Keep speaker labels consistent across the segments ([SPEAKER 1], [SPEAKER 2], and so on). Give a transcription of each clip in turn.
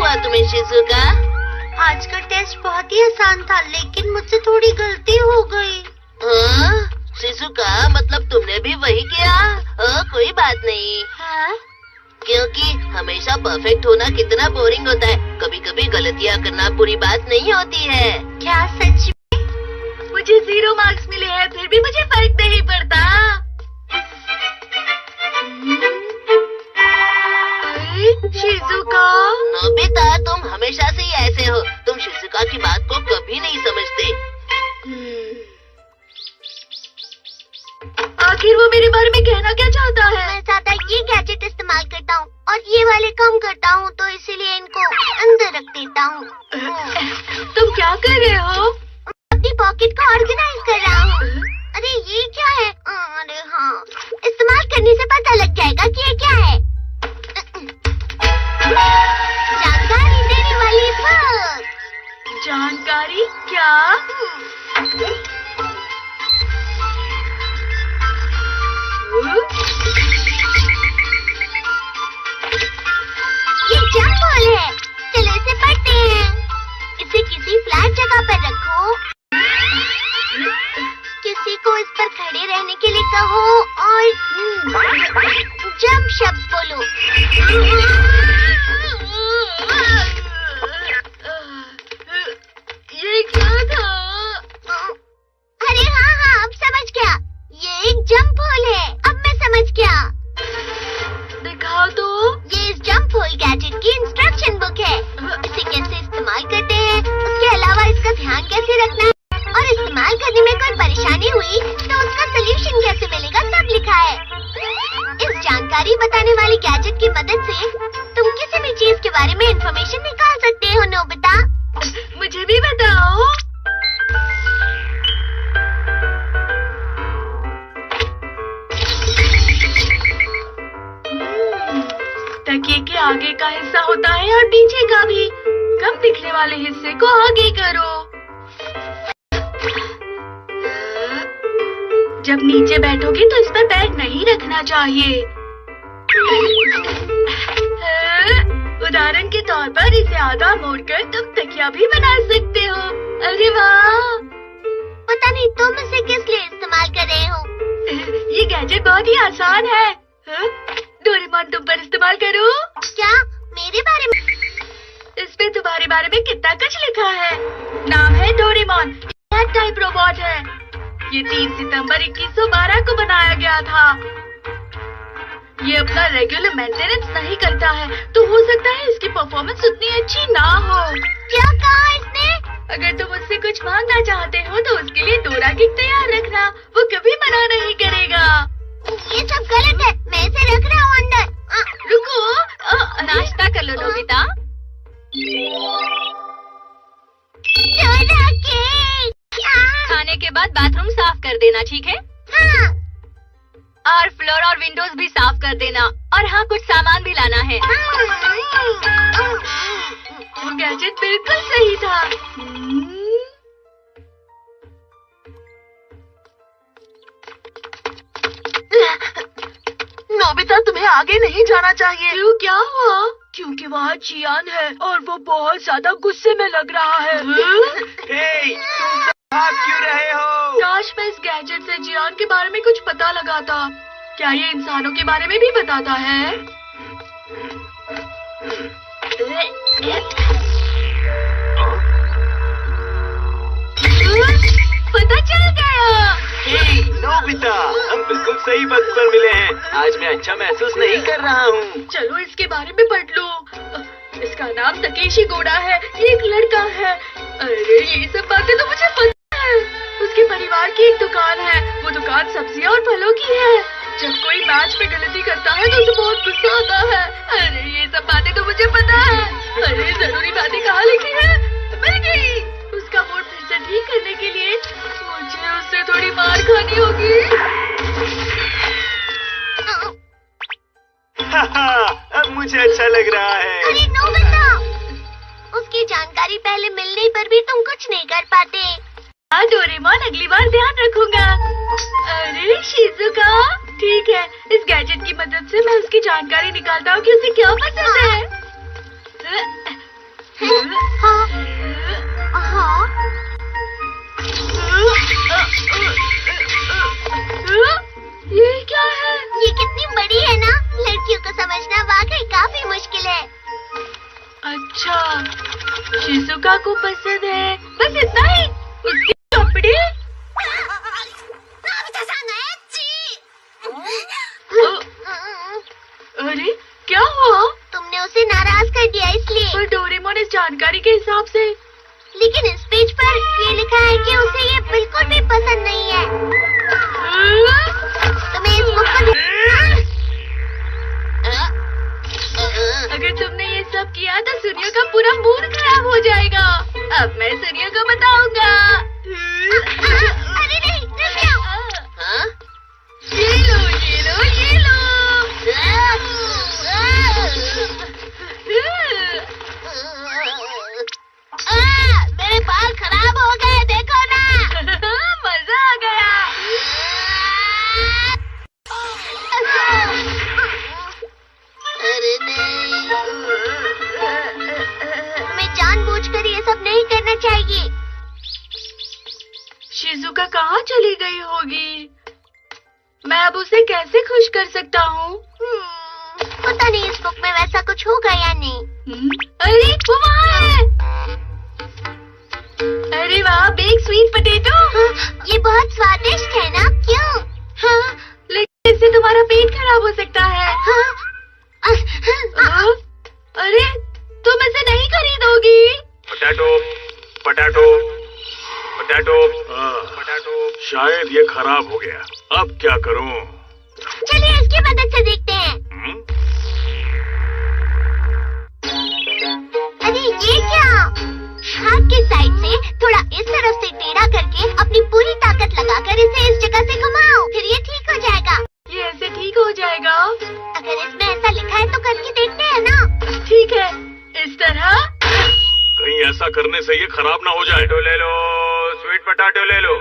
[SPEAKER 1] हुआ तुम्हें शिज़ुका?
[SPEAKER 2] आज का टेस्ट बहुत ही आसान था, लेकिन मुझसे थोड़ी गलती हो गई।
[SPEAKER 1] शिज़ुका, मतलब तुमने भी वही किया? कोई बात नहीं।
[SPEAKER 2] हाँ?
[SPEAKER 1] क्योंकि हमेशा परफेक्ट होना कितना बोरिंग होता है। कभी कभी गलतियाँ करना बुरी बात नहीं होती है।
[SPEAKER 2] क्या सच में?
[SPEAKER 3] मुझे 0 मार्क्स मिले हैं, फिर भी मुझे फर्क नहीं पड़ता। शिज़ुका,
[SPEAKER 1] नोबिता, तुम हमेशा से ही ऐसे हो। तुम शिज़ुका की बात को कभी नहीं समझते।
[SPEAKER 3] आखिर वो मेरे बारे में कहना क्या चाहता है?
[SPEAKER 2] मैं ज्यादा ये गैजेट इस्तेमाल करता हूँ और ये वाले कम करता हूँ, तो इसीलिए इनको अंदर रख देता हूँ।
[SPEAKER 3] तुम क्या कर रहे हो?
[SPEAKER 2] अपनी पॉकेट को ऑर्गेनाइज कर रहा हूँ। अरे ये क्या है? अरे हाँ, इस्तेमाल करने से पता लग जाएगा कि ये क्या है। जानकारी देने वाली बुक।
[SPEAKER 3] जानकारी क्या?
[SPEAKER 2] ये जंप बॉल है। चलो इसे पढ़ते हैं। इसे किसी फ्लैट जगह पर रखो, किसी को इस पर खड़े रहने के लिए कहो और जंप शब्द बोलो।
[SPEAKER 3] ये क्या था?
[SPEAKER 2] अरे हाँ, अब समझ गया। ये एक जंप बॉल है। अब मैं समझ गया।
[SPEAKER 3] दिखा दो।
[SPEAKER 2] ये इस जंप बॉल गैजेट की इंस्ट्रक्शन बुक है। इसे कैसे इस्तेमाल करते हैं, उसके अलावा इसका ध्यान कैसे रखना है और इस्तेमाल करने में कोई परेशानी हुई तो उसका सलूशन कैसे मिलेगा, सब लिखा है। इस जानकारी बताने वाली गैजेट की मदद से तुम किसी भी चीज के बारे में इंफॉर्मेशन निकाल सकते हो। नोबिता,
[SPEAKER 3] मुझे भी बताओ। तकिए के आगे का हिस्सा होता है और पीछे का भी। कम दिखने वाले हिस्से को आगे करो। जब नीचे बैठोगे तो इस पर पैर नहीं रखना चाहिए। उदाहरण के तौर पर इसे आधा मोड़कर तुम तकिया भी बना सकते हो। अरे वाह!
[SPEAKER 2] पता नहीं तुम इसे किस लिए इस्तेमाल कर रहे हो।
[SPEAKER 3] ये गैजेट बहुत ही आसान है। डोरेमोन, तुम पर इस्तेमाल करो।
[SPEAKER 2] क्या? मेरे बारे में?
[SPEAKER 3] इस पे तुम्हारे बारे में कितना कुछ लिखा है। नाम है डोरेमोन। यह टाइप रोबोट है। ये 3 सितंबर 2112 को बनाया गया था। ये अपना रेगुलर मेंटेनेंस नहीं करता है, तो हो सकता है इसकी परफॉर्मेंस उतनी अच्छी ना हो।
[SPEAKER 2] क्या कहा इसने?
[SPEAKER 3] अगर तुम उससे कुछ मांगना चाहते हो तो उसके लिए डोरा किक तैयार रखना। वो कभी मना नहीं करेगा।
[SPEAKER 2] ये सब गलत है। मैं इसे रख रहा हूँ अंदर।
[SPEAKER 3] रुको, नाश्ता कर लो नोबिता।
[SPEAKER 2] Dora cake.
[SPEAKER 3] खाने के बाद बाथरूम साफ कर देना, ठीक है?
[SPEAKER 2] हाँ।
[SPEAKER 3] और फ्लोर और विंडोज भी साफ कर देना। और हाँ, कुछ सामान भी लाना है। वो गैजेट बिल्कुल सही था।
[SPEAKER 1] नोबिता, तुम्हें आगे नहीं जाना चाहिए।
[SPEAKER 3] क्यों, क्या हुआ? क्योंकि वहाँ जियान है और वो बहुत ज्यादा गुस्से में लग रहा है।
[SPEAKER 4] हे, तुम भाग क्यों रहे हो?
[SPEAKER 3] काश मैं इस गैजेट से जियान के बारे में कुछ पता लगाता। क्या ये इंसानों के बारे में भी बताता है? पता चल गया।
[SPEAKER 4] हे, नोबिता, हम बिल्कुल सही वक्त पर मिले हैं। आज मैं अच्छा महसूस नहीं कर रहा हूँ।
[SPEAKER 3] चलो इसके बारे में पढ़ लो। इसका नाम तकेशी गोडा है। ये एक लड़का है। अरे ये सब बातें तो मुझे पता है। उसके परिवार की एक दुकान है। वो दुकान सब्जियां और फलों की है। जब कोई मैच में गलती करता है तो उसे बहुत गुस्सा आता है। अरे ये सब बातें तो मुझे पता है। अरे जरूरी बातें कहाँ लिखी है? मिल गई। उसका मूड फिर से ठीक करने के लिए मुझे उससे थोड़ी मार खानी होगी।
[SPEAKER 4] अब मुझे अच्छा लग रहा है।
[SPEAKER 2] अरे नोबिता, उसकी जानकारी पहले मिलने पर भी तुम कुछ नहीं कर पाते।
[SPEAKER 3] हाँ डोरेमोन, अगली बार ध्यान रखूंगा। अरे शिज़ुका, ठीक है। इस गैजेट की मदद से मैं उसकी जानकारी निकालता हूँ कि उसे क्या पसंद है। शिजुका को पसंद है, बस इतना ही। उसके कपड़े अरे क्या हुआ?
[SPEAKER 2] तुमने उसे नाराज कर दिया इसलिए।
[SPEAKER 3] पर डोरेमोन इस जानकारी के हिसाब से।
[SPEAKER 2] लेकिन इस पेज पर ये लिखा है कि उसे ये बिल्कुल भी पसंद नहीं है। तुम्हें इस बुक को
[SPEAKER 3] अगर तुमने ये सब किया तो सुनियो का पूरा मूड खराब हो जाएगा। अब मैं सुनियो को बताऊंगा।
[SPEAKER 2] अरे नहीं, रुक जाओ।
[SPEAKER 1] हाँ?
[SPEAKER 3] ये लो, ये लो, ये लो।
[SPEAKER 2] मेरे बाल खराब हो गए, देखो ना।
[SPEAKER 3] मजा आ गया।
[SPEAKER 1] अरे नहीं।
[SPEAKER 2] तुम्हें जानबूझकर ये सब नहीं करना चाहिए।
[SPEAKER 3] शिजुका कहाँ चली गई होगी? मैं अब उसे कैसे खुश कर सकता हूँ?
[SPEAKER 2] पता नहीं इस बुक में वैसा कुछ होगा या नहीं।
[SPEAKER 3] अरे वो वहाँ है। अरे वाह, बेक स्वीट पोटैटो।
[SPEAKER 2] ये बहुत स्वादिष्ट है ना? क्यों?
[SPEAKER 3] हाँ, लेकिन इससे तुम्हारा पेट खराब हो सकता है। अरे तुम इसे नहीं खरीदोगी?
[SPEAKER 5] Potato, potato, potato, potato. शायद ये खराब हो गया। अब क्या करूं?
[SPEAKER 2] चलिए इसकी मदद से देखते हैं। अरे ये क्या? हाथ के साइड से थोड़ा इस तरफ से टेढ़ा करके अपनी पूरी ताकत लगाकर इसे इस जगह से घुमाओ, फिर ये ठीक हो जाएगा।
[SPEAKER 3] ये ऐसे ठीक हो जाएगा?
[SPEAKER 2] अगर इसमें ऐसा लिखा है तो करके देखते हैं ना।
[SPEAKER 3] ठीक है, इस तरह।
[SPEAKER 5] कहीं ऐसा करने से ये खराब ना हो जाए। तो ले लो, स्वीट पोटैटो ले लो।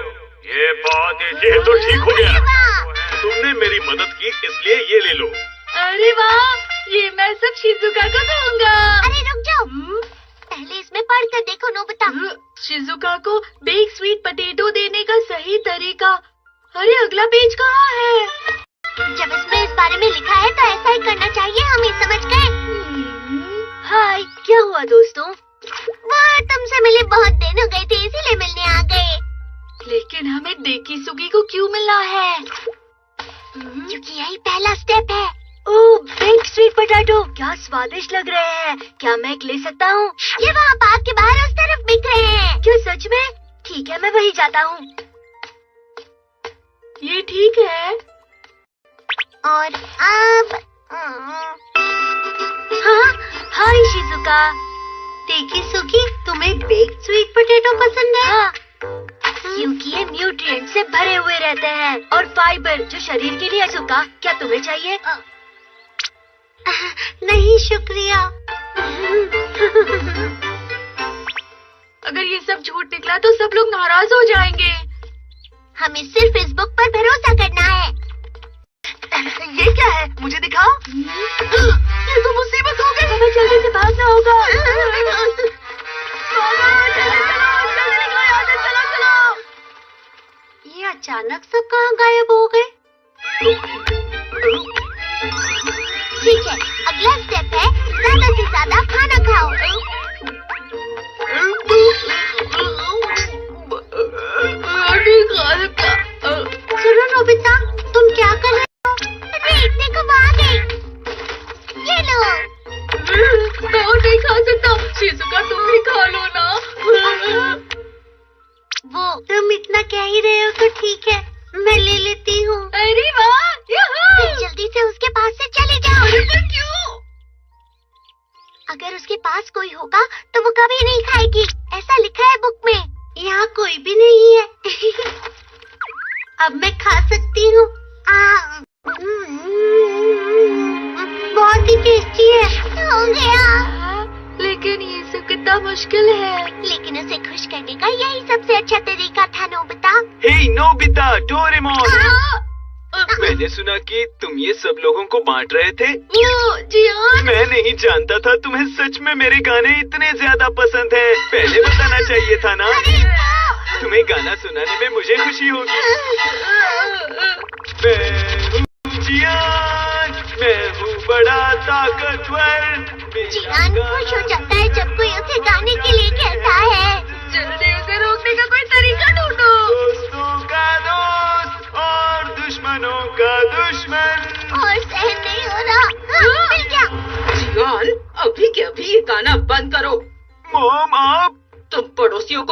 [SPEAKER 5] ये बहुत ये तो ठीक हो गया। तुमने मेरी मदद की इसलिए ये ले लो।
[SPEAKER 3] अरे वाह, ये मैं सब शिजुका को दूंगा।
[SPEAKER 2] अरे रुक जाओ, पहले इसमें पढ़ कर देखो नोबिता।
[SPEAKER 3] शिजुका को बेक स्वीट पोटैटो देने का सही तरीका। अरे अगला पेज कहाँ है?
[SPEAKER 2] जब इसमें इस बारे में लिखा है तो ऐसा ही करना चाहिए, हम ये समझ गए।
[SPEAKER 3] हाय, क्या हुआ दोस्तों?
[SPEAKER 2] वाह, तुमसे मिले बहुत दिन हो गए थे इसीलिए मिलने आ गए।
[SPEAKER 3] लेकिन हमें डेकिसुगी को क्यों मिलना है?
[SPEAKER 2] क्योंकि यही पहला स्टेप है।
[SPEAKER 3] ओह, बेक स्वीट पोटैटो क्या स्वादिष्ट लग रहे हैं। क्या मैं एक ले सकता हूँ?
[SPEAKER 2] ये वहाँ पार्क के बाहर उस तरफ बिक रहे हैं।
[SPEAKER 3] क्या सच में? ठीक है, मैं वहीं जाता हूँ। ये ठीक है।
[SPEAKER 2] और अब
[SPEAKER 3] हाँ, हाय शिजुका। डेकिसुगी, तुम्हें बेक स्वीट पोटैटो पसंद है? हाँ, क्योंकि ये न्यूट्रिएंट से भरे हुए रहते हैं और फाइबर जो शरीर के लिए अच्छा। क्या तुम्हें चाहिए?
[SPEAKER 2] नहीं शुक्रिया।
[SPEAKER 3] अगर ये सब झूठ निकला तो सब लोग नाराज हो जाएंगे।
[SPEAKER 2] हमें सिर्फ इस बुक पर भरोसा करना है।
[SPEAKER 3] ये क्या है? मुझे दिखाओ। ये तो मुसीबत हो गई। हमें जल्दी से भागना होगा। ये अचानक सब कहाँ गायब हो गए?
[SPEAKER 2] ठीक है, अगला स्टेप है ज्यादा से ज्यादा खाना खाओ। सुनो नोबिता, तुम क्या कर रहे हो? अरे देखो वहाँ गई। ये लो।
[SPEAKER 3] मैं और नहीं खा सकता। शिजुका तुम भी खा लो ना।
[SPEAKER 2] वो तुम इतना कह ही रहे हो तो ठीक है, मैं ले लेती हूँ।
[SPEAKER 3] अरे वाह,
[SPEAKER 2] फिर जल्दी से उसके पास से चले जाओ।
[SPEAKER 3] क्यों?
[SPEAKER 2] अगर उसके पास कोई होगा तो वो कभी नहीं खाएगी, ऐसा लिखा है बुक में। यहाँ कोई भी नहीं है। अब मैं खा सकती हूँ। बहुत ही टेस्टी है। हो गया।
[SPEAKER 3] लेकिन ये सब कितना मुश्किल है।
[SPEAKER 2] लेकिन उसे खुश करने का यही सबसे अच्छा तरीका था नोबिता।
[SPEAKER 4] हे नोबिता, डोरेमोन। मैंने सुना कि तुम ये सब लोगों को बांट रहे थे।
[SPEAKER 3] जी हाँ।
[SPEAKER 4] मैं नहीं जानता था तुम्हें सच में मेरे गाने इतने ज्यादा पसंद हैं। पहले बताना चाहिए था ना। तुम्हें गाना सुनाने में मुझे खुशी होगी। मैं हूँ जियान, मैं हूँ बड़ा ताकतवर।
[SPEAKER 2] जियान खुश हो जाता है जब कोई उसे गाने के लिए कहता है।
[SPEAKER 4] दुश्मन।
[SPEAKER 2] और सहन नहीं हो रहा। हाँ, मिल गया।
[SPEAKER 3] जियान, अभी के अभी ये गाना बंद करो।
[SPEAKER 4] मॉम, आप
[SPEAKER 3] तुम पड़ोसियों को